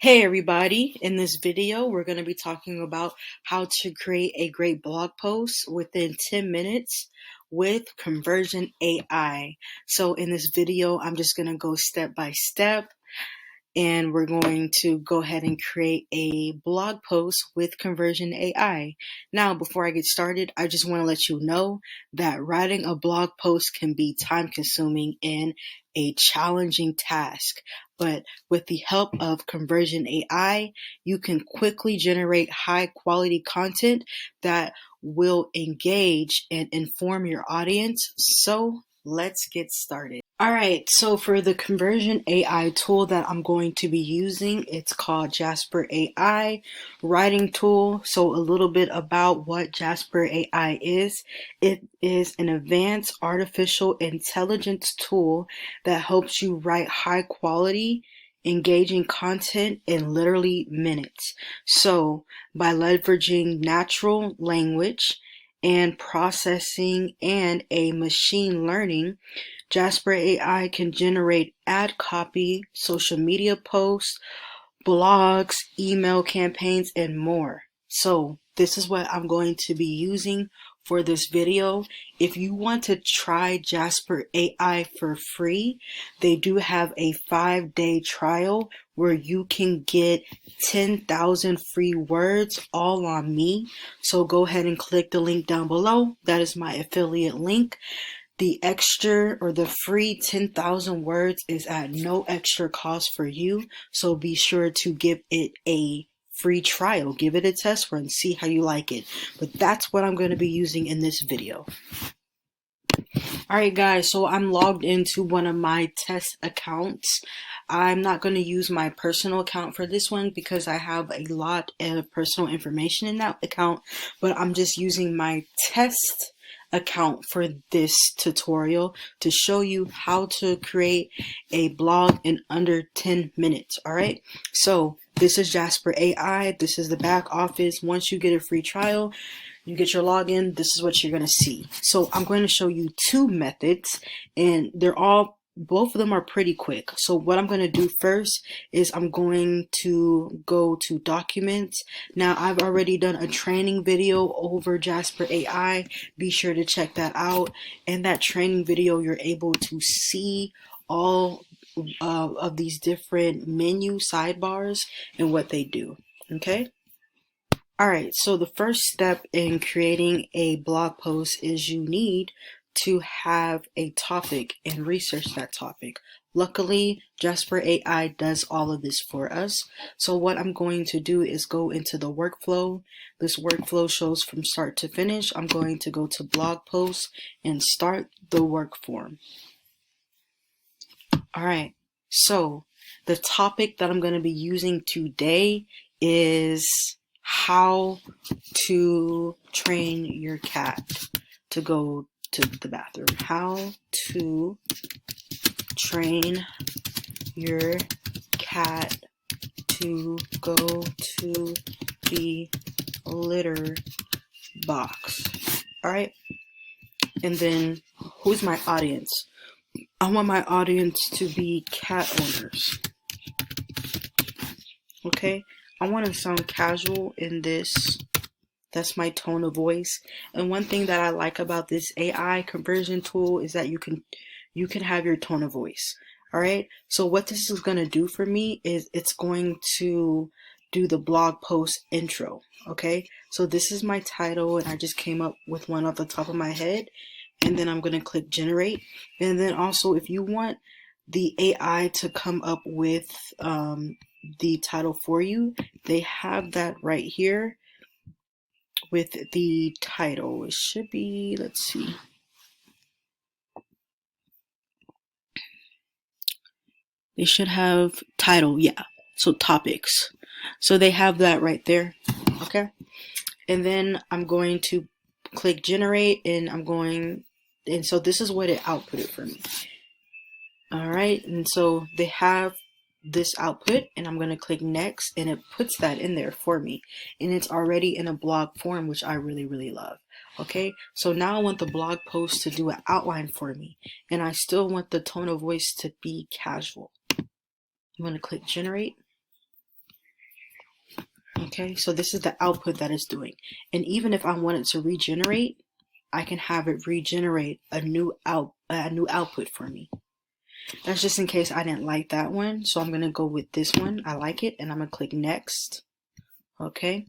Hey everybody, in this video we're going to be talking about how to create a great blog post within 10 minutes with Conversion AI. So in this video I'm just going to go step by step and we're going to go ahead and create a blog post with Conversion AI. Now, before I get started, I just want to let you know that writing a blog post can be time consuming and a challenging task. But with the help of Conversion AI, you can quickly generate high quality content that will engage and inform your audience. So let's get started. All right, so for the Conversion AI tool that I'm going to be using, it's called Jasper AI writing tool. So a little bit about what Jasper AI is. It is an advanced artificial intelligence tool that helps you write high quality, engaging content in literally minutes. So by leveraging natural language and processing and a machine learning, Jasper AI can generate ad copy, social media posts, blogs, email campaigns, and more. So this is what I'm going to be using for this video. If you want to try Jasper AI for free, they do have a 5-day trial where you can get 10,000 free words all on me. So go ahead and click the link down below. That is my affiliate link. The extra or the free 10,000 words is at no extra cost for you. So be sure to give it a free trial. Give it a test run, see how you like it. But that's what I'm going to be using in this video. Alright guys, so I'm logged into one of my test accounts. I'm not going to use my personal account for this one because I have a lot of personal information in that account, but I'm just using my test account for this tutorial to show you how to create a blog in under 10 minutes. Alright, so this is Jasper AI. This is the back office. Once you get a free trial, you get your login, this is what you're going to see. So I'm going to show you two methods, and both of them are pretty quick. So what I'm going to do first is I'm going to go to documents. Now I've already done a training video over Jasper AI. Be sure to check that out. In that training video, you're able to see all of these different menu sidebars and what they do. Okay. Alright, so the first step in creating a blog post is you need to have a topic and research that topic. Luckily, Jasper AI does all of this for us. So what I'm going to do is go into the workflow. This workflow shows from start to finish. I'm going to go to blog posts and start the work form. Alright, so the topic that I'm going to be using today is how to train your cat to go to the bathroom. How to train your cat to go to the litter box. Alright, and then who's my audience? I want my audience to be cat owners. Okay, I want to sound casual in this. That's my tone of voice. And one thing that I like about this AI conversion tool is that you can have your tone of voice. All right. So what this is going to do for me is it's going to do the blog post intro. Okay. So this is my title, and I just came up with one off the top of my head. And then I'm going to click generate. And then also, if you want the AI to come up with the title for you, they have that right here with the title. It should be, let's see. They should have title, yeah. So topics. So they have that right there. Okay. And then I'm going to click generate, and and so this is what it outputted for me. All right. And so they have this output, and I'm going to click next, and it puts that in there for me, and it's already in a blog form, which I really love. Okay, so now I want the blog post to do an outline for me, and I still want the tone of voice to be casual. I'm going to click generate, Okay, so this is the output that it's doing. And even if I wanted to regenerate, I can have it regenerate a new output for me. That's just in case I didn't like that one. So I'm going to go with this one. I like it. And I'm going to click next. Okay.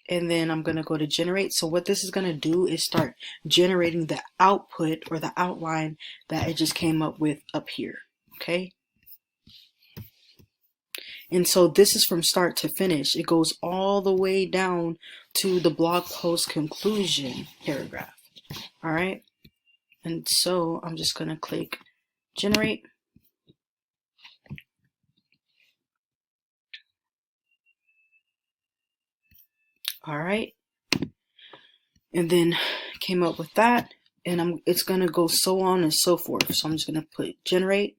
And then I'm going to go to generate. So what this is going to do is start generating the output or the outline that it just came up with up here. Okay. And so this is from start to finish. It goes all the way down to the blog post conclusion paragraph. All right. And so I'm just going to click generate. All right. And then came up with that. And it's going to go so on and so forth. So I'm just going to put generate.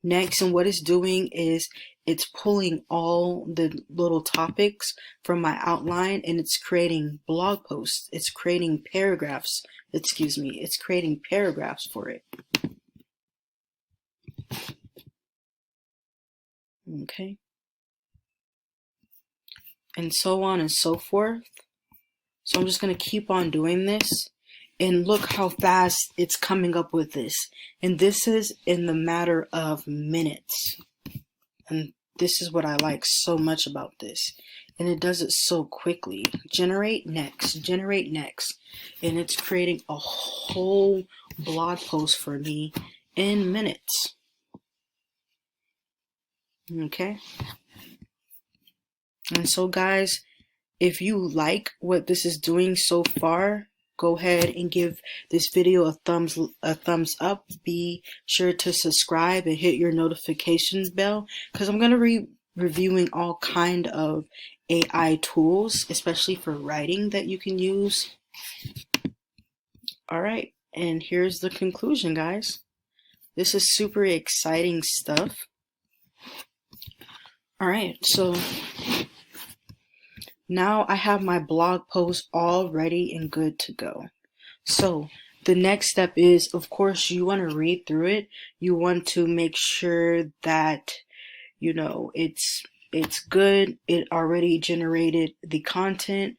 Next, and what it's doing is it's pulling all the little topics from my outline and it's creating blog posts. It's creating paragraphs. Excuse me. It's creating paragraphs for it. Okay. And so on and so forth. So I'm just going to keep on doing this. And look how fast it's coming up with this. And this is in the matter of minutes. And this is what I like so much about this. And it does it so quickly. Generate next, generate next. And it's creating a whole blog post for me in minutes. Okay. And so guys, if you like what this is doing so far, go ahead and give this video a thumbs up. Be sure to subscribe and hit your notifications bell because I'm going to be reviewing all kind of AI tools, especially for writing that you can use. All right, and here's the conclusion, guys. This is super exciting stuff. All right, so now I have my blog post all ready and good to go. So the next step is, of course, you want to read through it. You want to make sure that, you know, it's good. It already generated the content.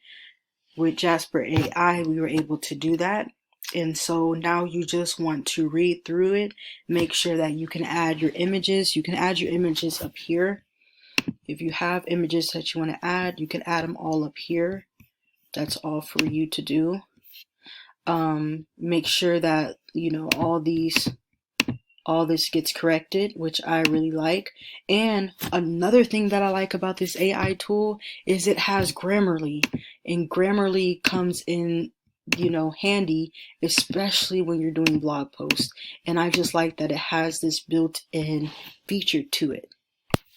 With Jasper AI, we were able to do that. And so now you just want to read through it. Make sure that you can add your images. You can add your images up here. If you have images that you want to add, you can add them all up here. That's all for you to do. Make sure that, you know, all this gets corrected, which I really like. And another thing that I like about this AI tool is it has Grammarly, and Grammarly comes in, you know, handy, especially when you're doing blog posts. And I just like that it has this built-in feature to it.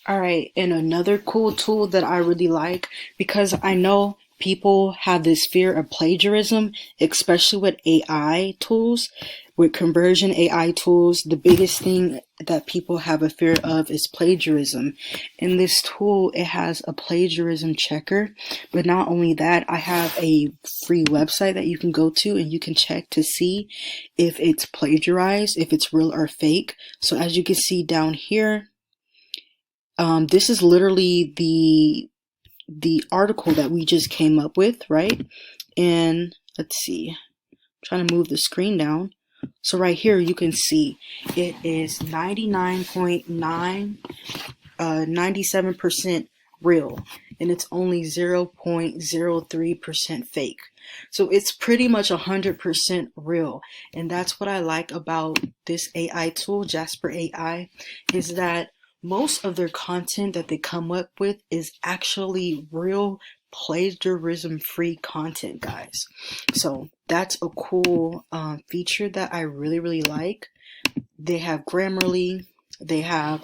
All right, and another cool tool that I really like, because I know people have this fear of plagiarism, especially with AI tools. With Conversion AI tools, the biggest thing that people have a fear of is plagiarism. In this tool, it has a plagiarism checker. But not only that, I have a free website that you can go to and you can check to see if it's plagiarized, if it's real or fake. So as you can see down here, this is literally the article that we just came up with, right? And let's see, I'm trying to move the screen down. So right here you can see it is 97% real, and it's only 0.03% fake. So it's pretty much 100% real. And that's what I like about this AI tool, Jasper AI, is that most of their content that they come up with is actually real plagiarism-free content, guys. So that's a cool feature that I really, really like. They have Grammarly, they have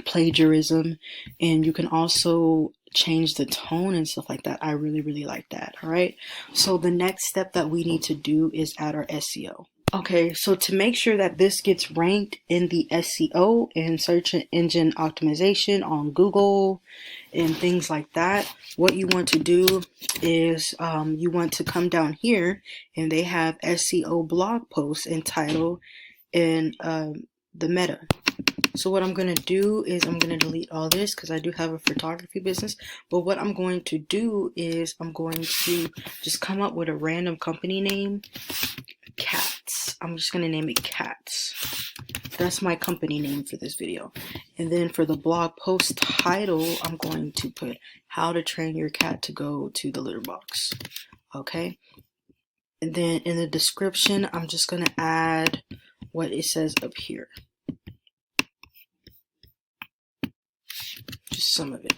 plagiarism, and you can also change the tone and stuff like that. I really, really like that. All right. So the next step that we need to do is add our SEO. Okay, so to make sure that this gets ranked in the SEO and search engine optimization on Google and things like that, what you want to do is you want to come down here and they have SEO blog posts entitled in the meta. So what I'm going to do is I'm going to delete all this because I do have a photography business. But what I'm going to do is I'm going to just come up with a random company name, Cats. I'm just going to name it Cats. That's my company name for this video. And then for the blog post title, I'm going to put how to train your cat to go to the litter box. Okay. And then in the description, I'm just going to add what it says up here. Just some of it.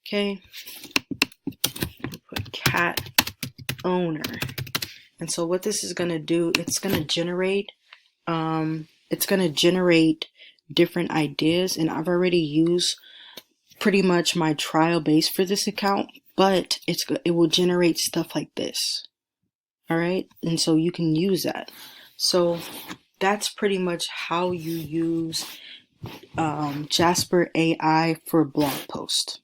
Okay. Put cat owner. And so what this is going to do, it's going to generate different ideas, and I've already used pretty much my trial base for this account, but it will generate stuff like this. All right, and so you can use that. So that's pretty much how you use Jasper AI for blog post.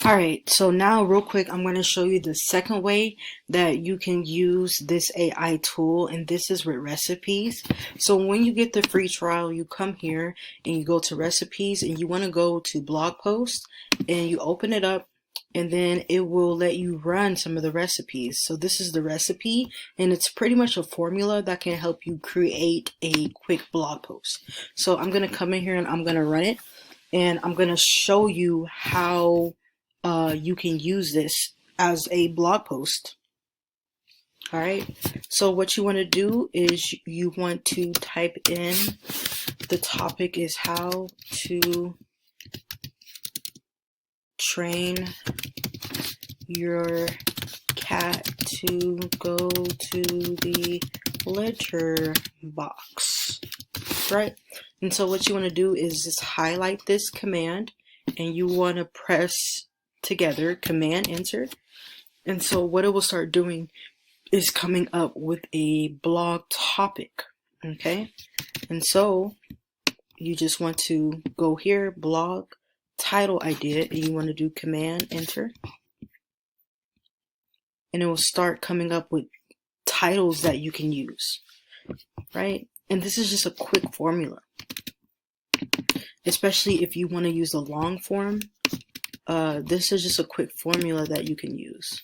All right, so now real quick, I'm going to show you the second way that you can use this AI tool, and this is with recipes. So when you get the free trial, you come here and you go to recipes, and you want to go to blog post, and you open it up, and then it will let you run some of the recipes. So this is the recipe, and it's pretty much a formula that can help you create a quick blog post. So I'm going to come in here and I'm going to run it, and I'm going to show you how you can use this as a blog post. All right, so what you want to do is you want to type in, the topic is how to train your cat to go to the litter box, right? And so what you want to do is just highlight this command, and you want to press together Command Enter. And so what it will start doing is coming up with a blog topic. Okay, and so you just want to go here, blog title idea, and you want to do Command Enter, and it will start coming up with titles that you can use, right? And this is just a quick formula, especially if you want to use a long form. This is just a quick formula that you can use.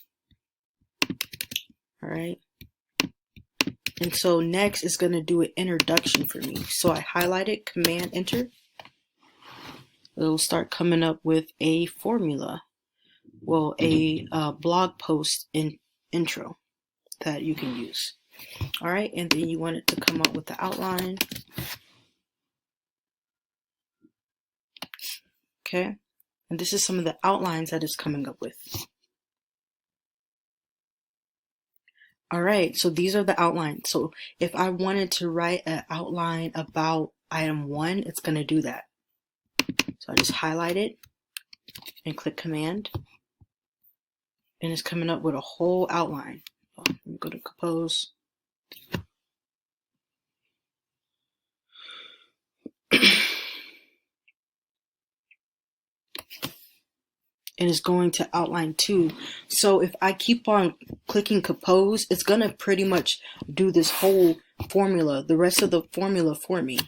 All right. And so next is going to do an introduction for me. So I highlight it, Command Enter. It'll start coming up with a formula. Well, a blog post intro that you can use. All right. And then you want it to come up with the outline. Okay. And this is some of the outlines that it's coming up with. All right, so these are the outlines. So if I wanted to write an outline about item 1, it's going to do that. So I just highlight it and click Command, and it's coming up with a whole outline. Let me go to Compose. And it's going to outline 2. So if I keep on clicking Compose, it's going to pretty much do this whole formula, the rest of the formula for me.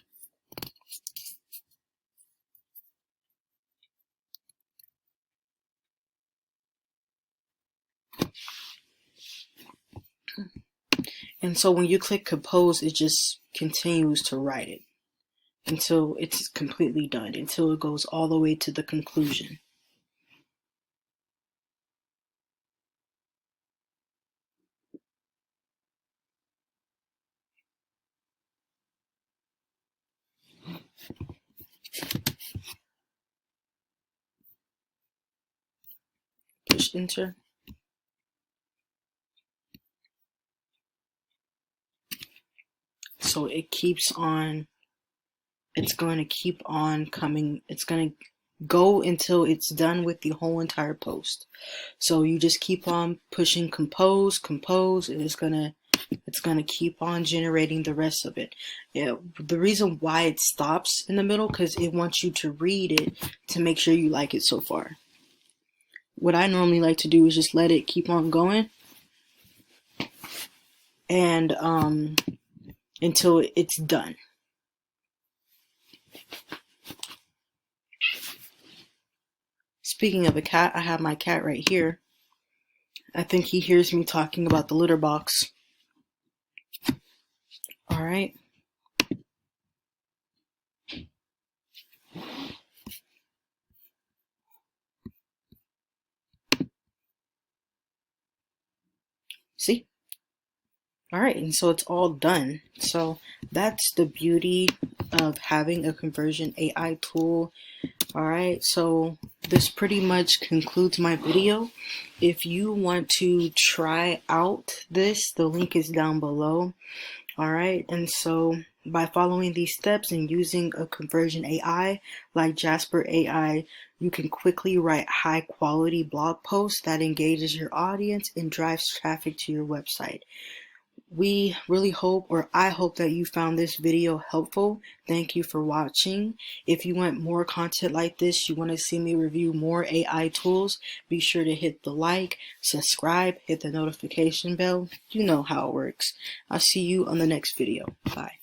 And so when you click Compose, it just continues to write it until it's completely done, until it goes all the way to the conclusion. Push Enter. So it keeps on, it's going to keep on coming, it's going to go until it's done with the whole entire post. So you just keep on pushing Compose, and it's going to keep on generating the rest of it. Yeah, the reason why it stops in the middle, because it wants you to read it to make sure you like it so far. What I normally like to do is just let it keep on going, and until it's done. Speaking of a cat, I have my cat right here. I think he hears me talking about the litter box. All right. See? All right, and so it's all done. So that's the beauty of having a Conversion AI tool. All right, so this pretty much concludes my video. If you want to try out this, the link is down below. All right, and so by following these steps and using a Conversion AI like Jasper AI, you can quickly write high quality blog posts that engages your audience and drives traffic to your website. We really hope, or I hope, that you found this video helpful. Thank you for watching. If you want more content like this, you want to see me review more AI tools, be sure to hit the like, subscribe, hit the notification bell. You know how it works. I'll see you on the next video. Bye.